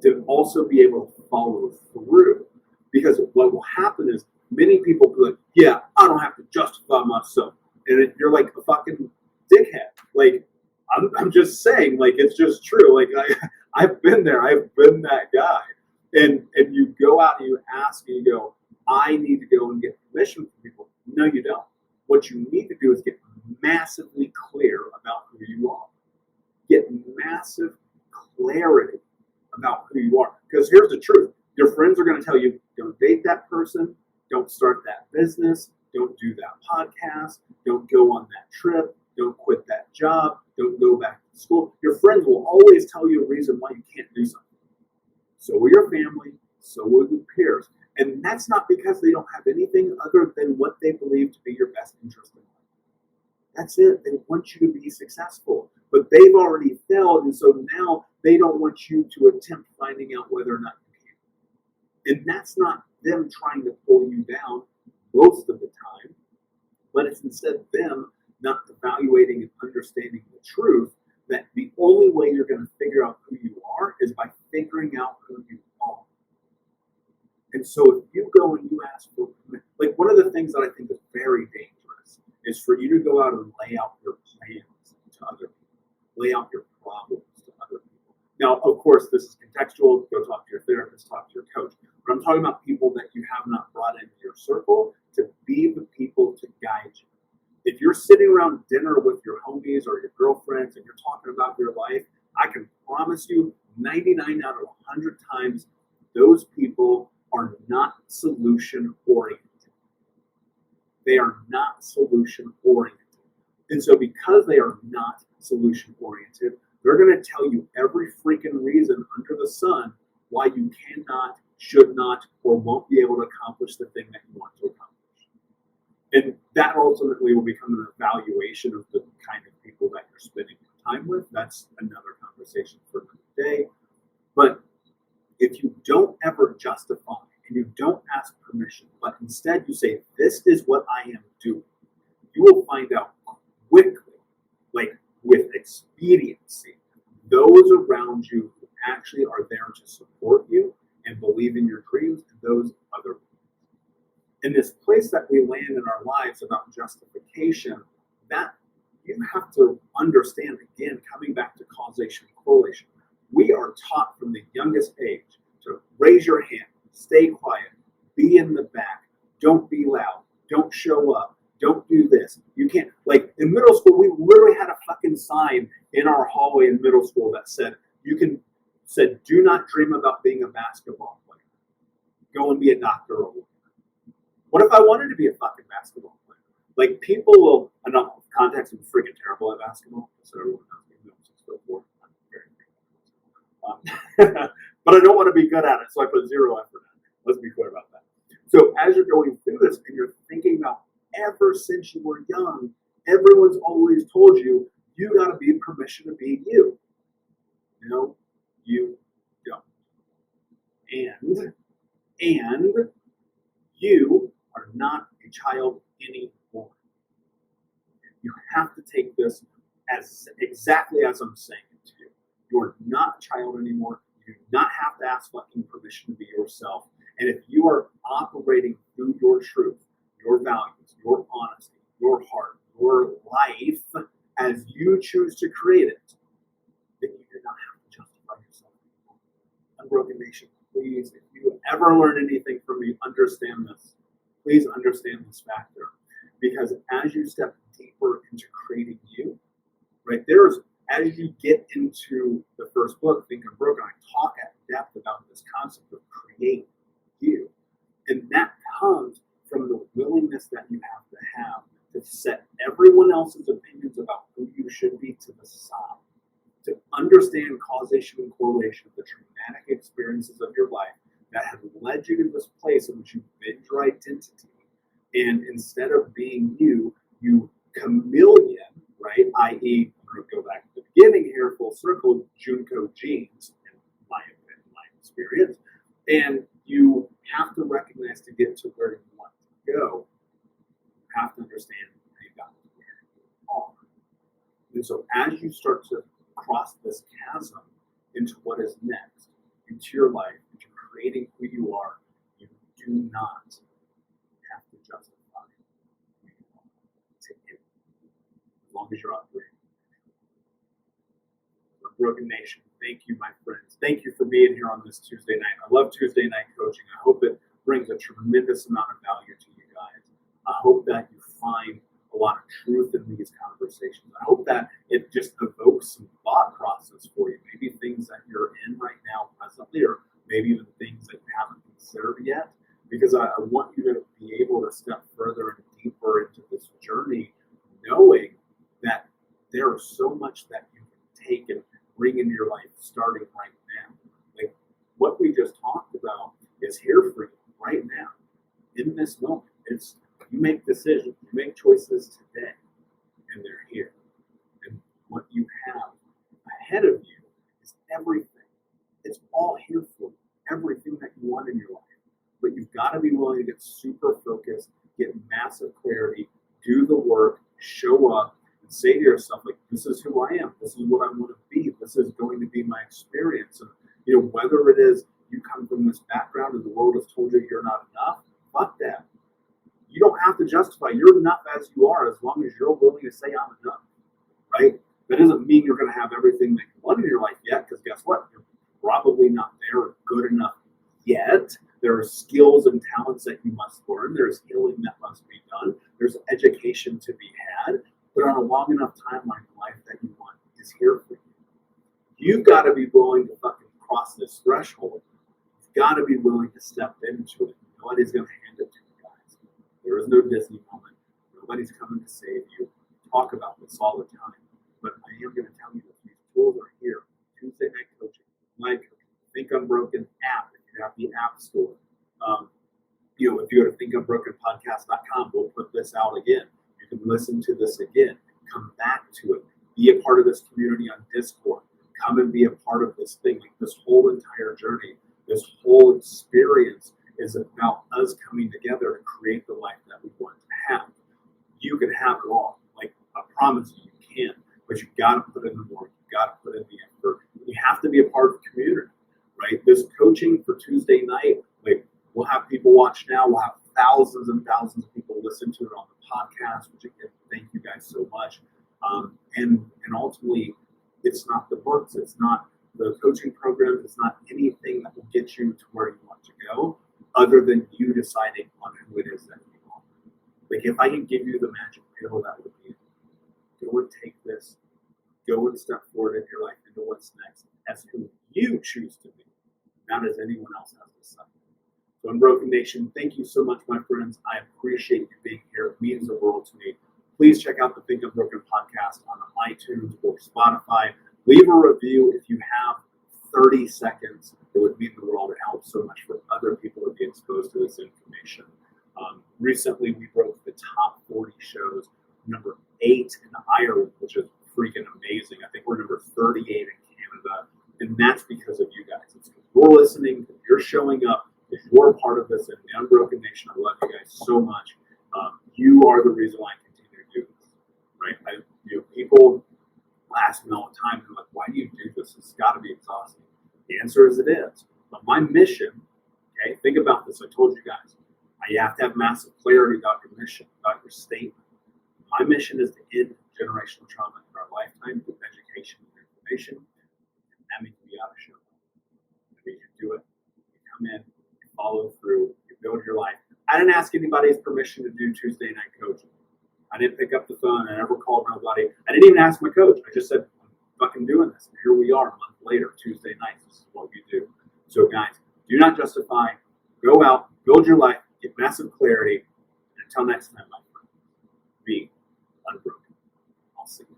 to also be able to follow through. Because what will happen is many people be like, yeah, I don't have to justify myself. And you're like a fucking dickhead. Like, I'm just saying, like, it's just true. Like, I've been there. I've been that guy. And you go out and you ask and you go, I need to go and get permission from people. No, you don't. What you need to do is get massively clear about who you are. Get massive clarity about who you are. Because here's the truth. Your friends are going to tell you, don't date that person, don't start that business, don't do that podcast, don't go on that trip, don't quit that job, don't go back to school. Your friends will always tell you a reason why you can't do something. So will your family, so will your peers. And that's not because they don't have anything other than what they believe to be your best interest in life. That's it. They want you to be successful. But they've already failed, and so now they don't want you to attempt finding out whether or not you can. And that's not them trying to pull you down most of the time, but it's instead them not evaluating and understanding the truth that the only way you're going to figure out who you are is by figuring out who you are. And so if you go and you ask for, like, one of the things that I think is very dangerous is for you to go out and lay out your plans to other people, lay out your problems to other people. Now, of course, this is contextual. Go talk to your therapist, talk to your coach. But I'm talking about people that you have not brought into your circle to be the people to guide you. If you're sitting around dinner with your homies or your girlfriends and you're talking about your life, I can promise you 99 out of 100 times those people are not solution oriented. They are not solution oriented. And so because they are not solution oriented, they're going to tell you every freaking reason under the sun why you cannot, should not, or won't be able to accomplish the thing that you want to accomplish. And that ultimately will become an evaluation of the kind of people that you're spending your time with. That's another conversation for another day. But if you don't ever justify and you don't ask permission, but instead you say, this is what I am doing, you will find out quickly, like with expediency, those around you who actually are there to support you and believe in your dreams, and those other people. In this place that we land in our lives about justification, that you have to understand, again, coming back to causation and correlation. We are taught from the youngest age to raise your hand, stay quiet, be in the back, don't be loud, don't show up, don't do this. You can't, like in middle school, we literally had a fucking sign in our hallway in middle school that said, do not dream about being a basketball player. Go and be a doctor or a lawyer. What if I wanted to be a fucking basketball player? Like, people will, I know, context, I'm freaking terrible at basketball, so everyone knows me, but I don't want to be good at it, so I put zero effort in it. Let's be clear about that. So as you're going through this and you're thinking about ever since you were young, everyone's always told you, you got to be permission to be you. No, you don't. And you are not a child anymore. You have to take this as exactly as I'm saying it to you. You are not a child anymore. You do not have to ask fucking permission to be yourself. And if you are operating through your truth, your values, your honesty, your heart, your life as you choose to create it, then you do not have to justify yourself. Unbroken Nation, please, if you ever learn anything from me, understand this. Please understand this factor. Because as you step deeper into creating you, right, as you get into the first book, Be Unbroken, I talk at depth about this concept of create you. And that comes from the willingness that you have to set everyone else's opinions about who you should be to the side, to understand causation and correlation of the traumatic experiences of your life that have led you to this place in which you bend your identity. And instead of being you, you chameleon, right? I.e., I'm going to go back to the beginning here, full circle, Junko jeans, in my experience. And you have to recognize to get to where you want to go, you have to understand how you got to where you are. And so as you start to cross this chasm into what is next, into your life, into creating who you are, you do not have to justify who you are to him, as long as you're operating. Unbroken Nation, thank you, my friends. Thank you for being here on this Tuesday night. I love Tuesday night coaching. I hope it brings a tremendous amount of value to you guys. I hope that you find a lot of truth in these conversations. I hope that it just evokes some thought process for you. Maybe things that you're in right now presently, or maybe even things that you haven't considered yet. Because I want you to be able to step further and deeper into this journey, knowing that there is so much that you can take and bring into your life starting right now. Like what we just talked about is here for you right now, in this moment. It's you make decisions, you make choices today, and they're here. And what you have ahead of you is everything. It's all here for you, everything that you want in your life. But you've got to be willing to get super focused, get massive clarity, do the work, show up, and say to yourself, like, this is who I am. This is what I want to be. This is going to be my experience. And, whether it is you come from this background and the world has told you you're not enough, fuck that. You don't have to justify. You're enough as you are, as long as you're willing to say I'm enough, right? That doesn't mean you're going to have everything that you want in your life yet, because guess what? You're probably not there or good enough yet. There are skills and talents that you must learn. There's healing that must be done. There's education to be had. But on a long enough timeline, the life that you want is here for you. You've got to be willing to fucking cross this threshold. You've got to be willing to step into it. Nobody's going to hand it to you guys. There is no Disney moment. Nobody's coming to save you. We talk about this all the time. But I am going to tell you that these tools are here. Tuesday night coaching, live coaching, Think Unbroken app. If you have the app store. If you go to thinkunbrokenpodcast.com, we'll put this out again. You can listen to this again. Come back to it. Be a part of this community on Discord. Come and be a part of this thing. Like this whole entire journey, this whole experience is about us coming together to create the life that we want to have. You can have it all. Like, I promise you can. But you've got to put in the work. You've got to put in the effort. You have to be a part of the community, right? This coaching for Tuesday night, like, we'll have people watch now. We'll have thousands and thousands of people listen to it on the podcast, which again, thank you guys so much. And ultimately, it's not the books, it's not the coaching programs, it's not anything that will get you to where you want to go, other than you deciding on who it is that you want. Like, if I can give you the magic pill, that would be, go and take this, go and step forward in your life into what's next, as who you choose to be, not as anyone else has decided. So, Unbroken Nation, thank you so much, my friends. I appreciate you being here. It means the world to me. Please check out the Think Unbroken podcast on iTunes or Spotify. Leave a review if you have 30 seconds. It would mean the world. It helps so much for other people to be exposed to this information. Recently, we broke the top 40 shows, number 8 in Ireland, which is freaking amazing. I think we're number 38 in Canada, and that's because of you guys. It's because you're listening, you're showing up, if you're a part of this in the Unbroken Nation. I love you guys so much. You are the reason why I continue to do this, right? People ask me all the time, they're like, why do you do this? It's got to be exhausting. The answer is it is. But my mission, okay, think about this. I told you guys, you have to have massive clarity about your mission, about your statement. My mission is to end generational trauma in our lifetime through education and information. And that means we got to show up. That means you do it. You come in, you follow through, you build your life. I didn't ask anybody's permission to do Tuesday night coaching. I didn't pick up the phone. I never called nobody. I didn't even ask my coach. I just said, I'm fucking doing this. And here we are a month later, Tuesday nights. This is what we do. So guys, do not justify. Go out, build your life, get massive clarity. And until next time, my friend, be unbroken. I'll see you.